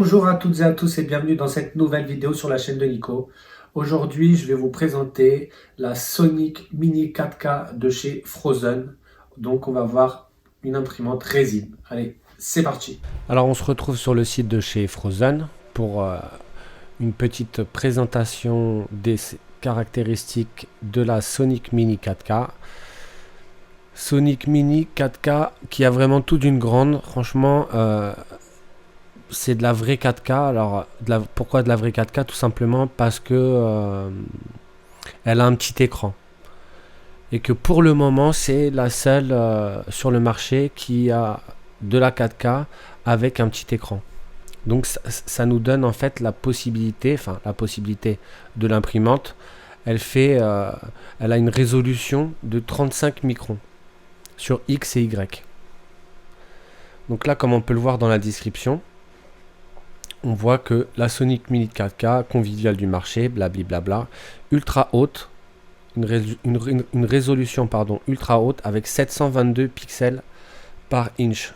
Bonjour à toutes et à tous et bienvenue dans cette nouvelle vidéo sur la chaîne de Nico. Aujourd'hui, je vais vous présenter la Sonic Mini 4K de chez Phrozen. Donc, on va voir une imprimante résine. Allez, c'est parti. Alors, on se retrouve sur le site de chez Phrozen pour une petite présentation des caractéristiques de la Sonic Mini 4K. Sonic Mini 4K qui a vraiment tout d'une grande. Franchement, c'est de la vraie 4K. Alors, pourquoi de la vraie 4K? Tout simplement parce que elle a un petit écran. Et que pour le moment, c'est la seule sur le marché qui a de la 4K avec un petit écran. Donc, ça nous donne en fait la possibilité de l'imprimante. Elle a une résolution de 35 microns sur X et Y. Donc là, comme on peut le voir dans la description, on voit que la Sonic Mini 4K conviviale du marché, blablabla, ultra haute, une résolution ultra haute avec 722 pixels par inch.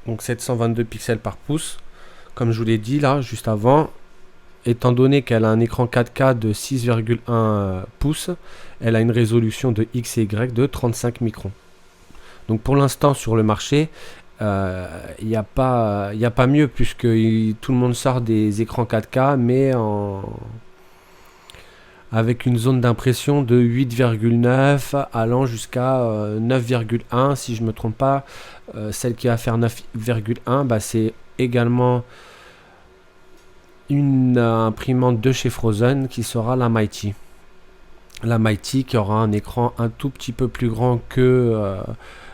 Donc 722 pixels par pouce. Comme je vous l'ai dit là, juste avant, étant donné qu'elle a un écran 4K de 6,1 pouces, elle a une résolution de X et Y de 35 microns. Donc pour l'instant sur le marché, il n'y a pas mieux puisque tout le monde sort des écrans 4K mais avec une zone d'impression de 8,9 allant jusqu'à 9,1 si je ne me trompe pas. Celle qui va faire 9,1 c'est également une imprimante de chez Phrozen qui sera la Mighty. La Mighty qui aura un écran un tout petit peu plus grand que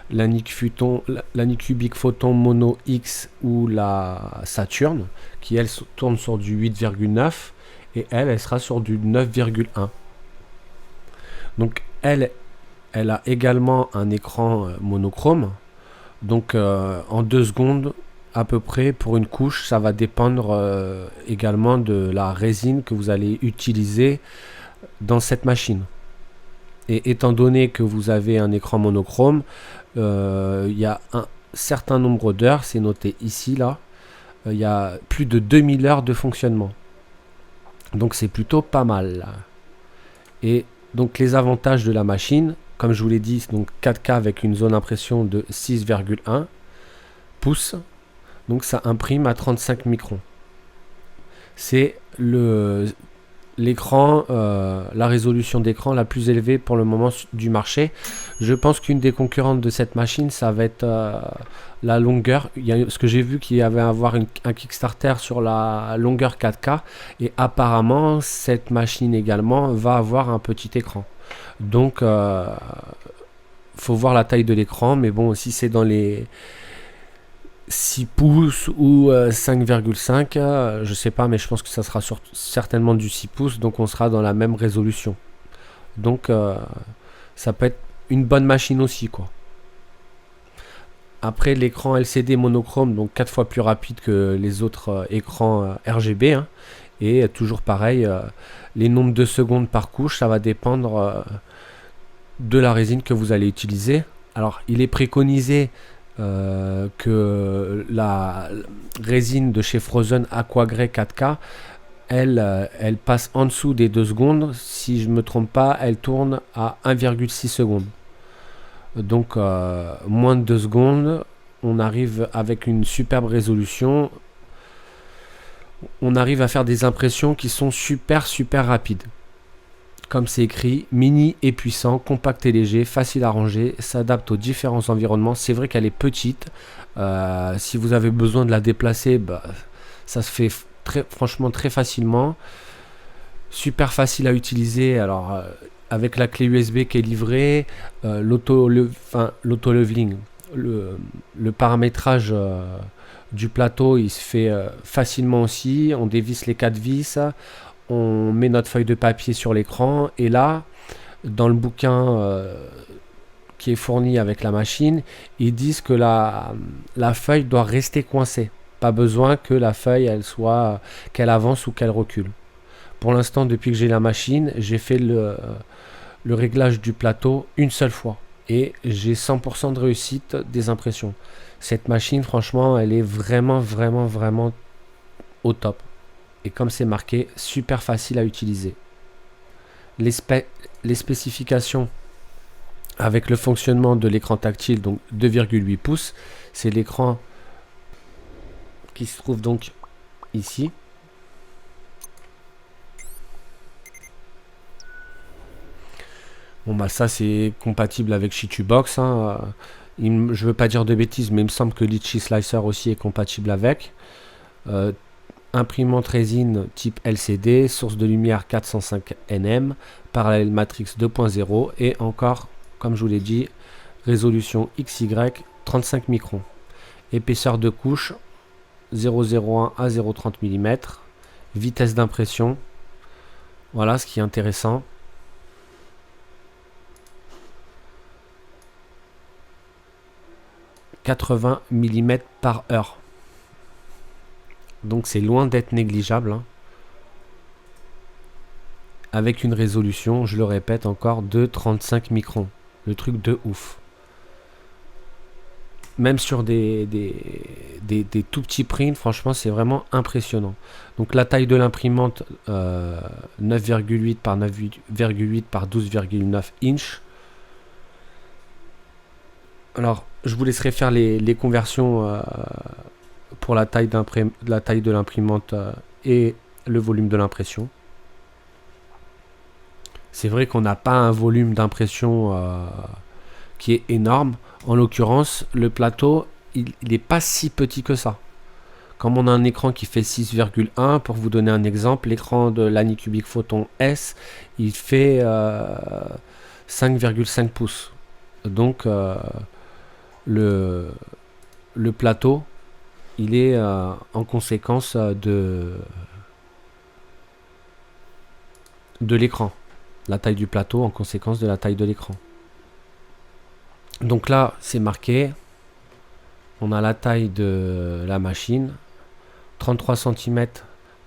la Nycubic Photon Mono X ou la Saturn, qui elle tourne sur du 8,9 et elle sera sur du 9,1. Donc elle a également un écran monochrome. Donc en 2 secondes à peu près pour une couche, ça va dépendre également de la résine que vous allez utiliser dans cette machine. Et étant donné que vous avez un écran monochrome, il y a un certain nombre d'heures, c'est noté ici, là, il y a plus de 2000 heures de fonctionnement. Donc c'est plutôt pas mal. Là. Et donc les avantages de la machine, comme je vous l'ai dit, donc 4K avec une zone d'impression de 6,1 pouces. Donc ça imprime à 35 microns. C'est l'écran, la résolution d'écran la plus élevée pour le moment du marché. Je pense qu'une des concurrentes de cette machine, ça va être la longueur. Il y a ce que j'ai vu qu'il y avait un Kickstarter sur la longueur 4K et apparemment cette machine également va avoir un petit écran. Donc faut voir la taille de l'écran, mais bon, si c'est dans les 6 pouces ou 5,5, je sais pas, mais je pense que ça sera certainement du 6 pouces, donc on sera dans la même résolution. Donc ça peut être une bonne machine aussi, quoi. Après, l'écran LCD monochrome, donc 4 fois plus rapide que les autres écrans RGB, hein, et toujours pareil, les nombres de secondes par couche, ça va dépendre de la résine que vous allez utiliser. Alors, il est préconisé que la résine de chez Phrozen Aquagrey 4K, elle passe en dessous des 2 secondes. Si je ne me trompe pas, elle tourne à 1,6 secondes. Donc moins de 2 secondes, on arrive avec une superbe résolution. On arrive à faire des impressions qui sont super rapides. Comme c'est écrit, mini et puissant, compact et léger, facile à ranger, s'adapte aux différents environnements. C'est vrai qu'elle est petite. Si vous avez besoin de la déplacer, ça se fait franchement très facilement. Super facile à utiliser. Alors, avec la clé USB qui est livrée, l'auto-leveling, le paramétrage du plateau, il se fait facilement aussi. On dévisse les 4 vis. On met notre feuille de papier sur l'écran et là, dans le bouquin qui est fourni avec la machine, ils disent que la feuille doit rester coincée. Pas besoin que la feuille qu'elle avance ou qu'elle recule. Pour l'instant, depuis que j'ai la machine, j'ai fait le réglage du plateau une seule fois et j'ai 100% de réussite des impressions. Cette machine, franchement, elle est vraiment au top. Et comme c'est marqué, super facile à utiliser. Les spécifications avec le fonctionnement de l'écran tactile, donc 2,8 pouces, c'est l'écran qui se trouve donc ici. Bon bah ça c'est compatible avec Shitubox, hein. Je veux pas dire de bêtises, mais il me semble que Litchi Slicer aussi est compatible avec. Imprimante résine type LCD, source de lumière 405 nm, parallèle matrix 2.0 et encore, comme je vous l'ai dit, résolution XY 35 microns. Épaisseur de couche 0,01 à 0,30 mm. Vitesse d'impression, voilà ce qui est intéressant. « 80 mm par heure ». Donc c'est loin d'être négligeable, hein. Avec une résolution, je le répète encore, de 35 microns. Le truc de ouf. Même sur des tout petits prints, franchement c'est vraiment impressionnant. Donc la taille de l'imprimante, 9,8 par 9,8 par 12,9 inch. Alors je vous laisserai faire les conversions pour la taille de l'imprimante et le volume de l'impression. C'est vrai qu'on n'a pas un volume d'impression qui est énorme. En l'occurrence, le plateau, il n'est pas si petit que ça. Comme on a un écran qui fait 6,1, pour vous donner un exemple, l'écran de l'Anycubic Photon S, il fait 5,5 pouces. Donc le plateau, il est en conséquence de l'écran. La taille du plateau en conséquence de la taille de l'écran. Donc là, c'est marqué. On a la taille de la machine. 33 cm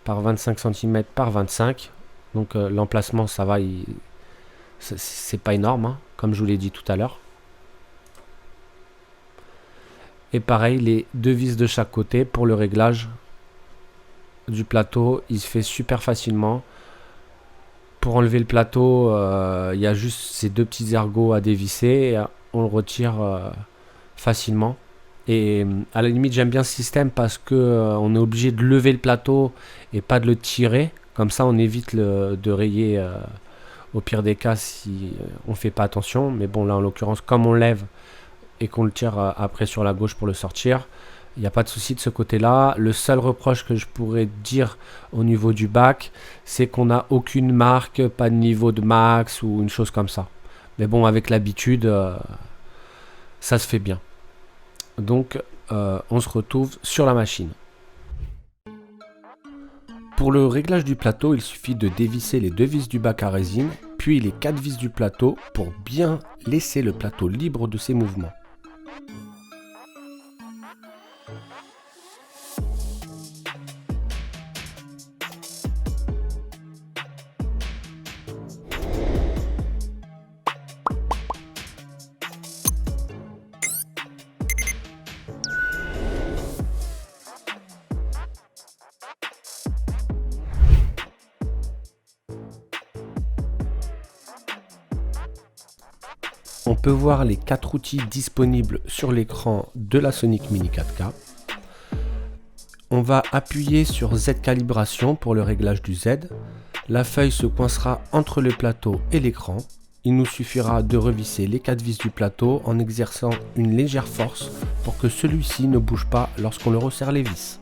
par 25 cm par 25. Donc l'emplacement, ça va. C'est pas énorme, hein, comme je vous l'ai dit tout à l'heure. Et pareil, les deux vis de chaque côté pour le réglage du plateau. Il se fait super facilement. Pour enlever le plateau, il y a juste ces deux petits ergots à dévisser et on le retire facilement. Et à la limite, j'aime bien ce système parce que on est obligé de lever le plateau et pas de le tirer. Comme ça, on évite de rayer au pire des cas si on fait pas attention. Mais bon, là en l'occurrence, comme on lève et qu'on le tire après sur la gauche pour le sortir, il n'y a pas de souci de ce côté-là. Le seul reproche que je pourrais dire au niveau du bac, c'est qu'on n'a aucune marque, pas de niveau de max ou une chose comme ça. Mais bon, avec l'habitude, ça se fait bien. Donc, on se retrouve sur la machine. Pour le réglage du plateau, il suffit de dévisser les deux vis du bac à résine, puis les 4 vis du plateau pour bien laisser le plateau libre de ses mouvements. On peut voir les 4 outils disponibles sur l'écran de la Sonic Mini 4K. On va appuyer sur Z calibration pour le réglage du Z. La feuille se coincera entre le plateau et l'écran. Il nous suffira de revisser les 4 vis du plateau en exerçant une légère force pour que celui-ci ne bouge pas lorsqu'on le resserre les vis.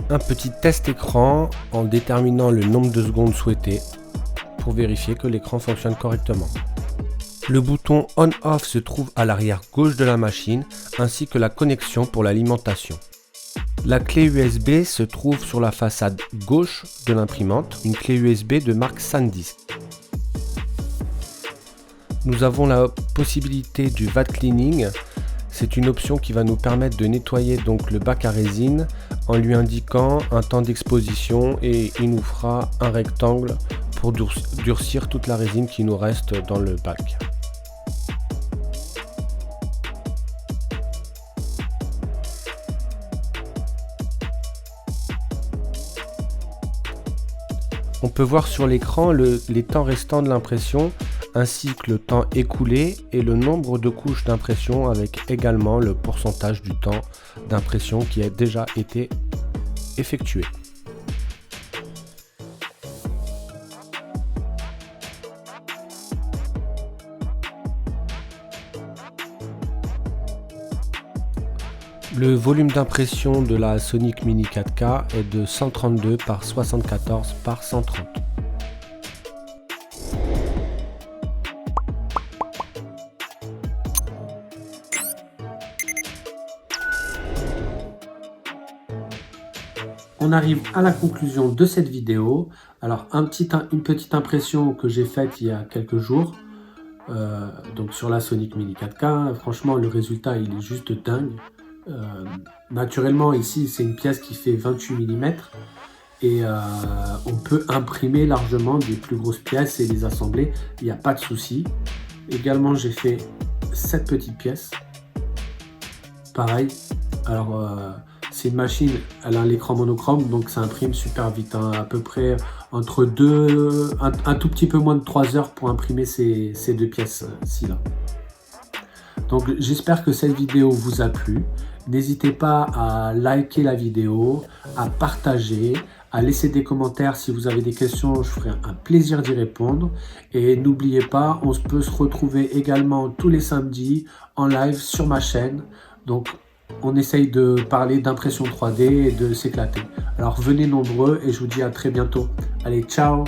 Un petit test écran en déterminant le nombre de secondes souhaité pour vérifier que l'écran fonctionne correctement. Le bouton on-off se trouve à l'arrière gauche de la machine ainsi que la connexion pour l'alimentation. La clé USB se trouve sur la façade gauche de l'imprimante, une clé USB de marque SanDisk. Nous avons la possibilité du VAT cleaning. C'est une option qui va nous permettre de nettoyer donc le bac à résine en lui indiquant un temps d'exposition et il nous fera un rectangle pour durcir toute la résine qui nous reste dans le bac. On peut voir sur l'écran les temps restants de l'impression ainsi que le temps écoulé et le nombre de couches d'impression avec également le pourcentage du temps d'impression qui a déjà été effectué. Le volume d'impression de la Sonic Mini 4K est de 132 par 74 par 130. On arrive à la conclusion de cette vidéo. Alors une petite impression que j'ai faite il y a quelques jours, donc sur la Sonic Mini 4K. Franchement, le résultat il est juste dingue. Naturellement ici c'est une pièce qui fait 28 mm et on peut imprimer largement des plus grosses pièces et les assembler, il n'y a pas de souci. Également j'ai fait cette petite pièce, pareil. Alors c'est une machine, elle a un écran monochrome donc ça imprime super vite, hein, à peu près entre un tout petit peu moins de 3 heures pour imprimer ces deux pièces-ci là. Donc j'espère que cette vidéo vous a plu. N'hésitez pas à liker la vidéo, à partager, à laisser des commentaires si vous avez des questions, je ferai un plaisir d'y répondre. Et n'oubliez pas, on peut se retrouver également tous les samedis en live sur ma chaîne. Donc on essaye de parler d'impression 3D et de s'éclater. Alors venez nombreux et je vous dis à très bientôt. Allez, ciao!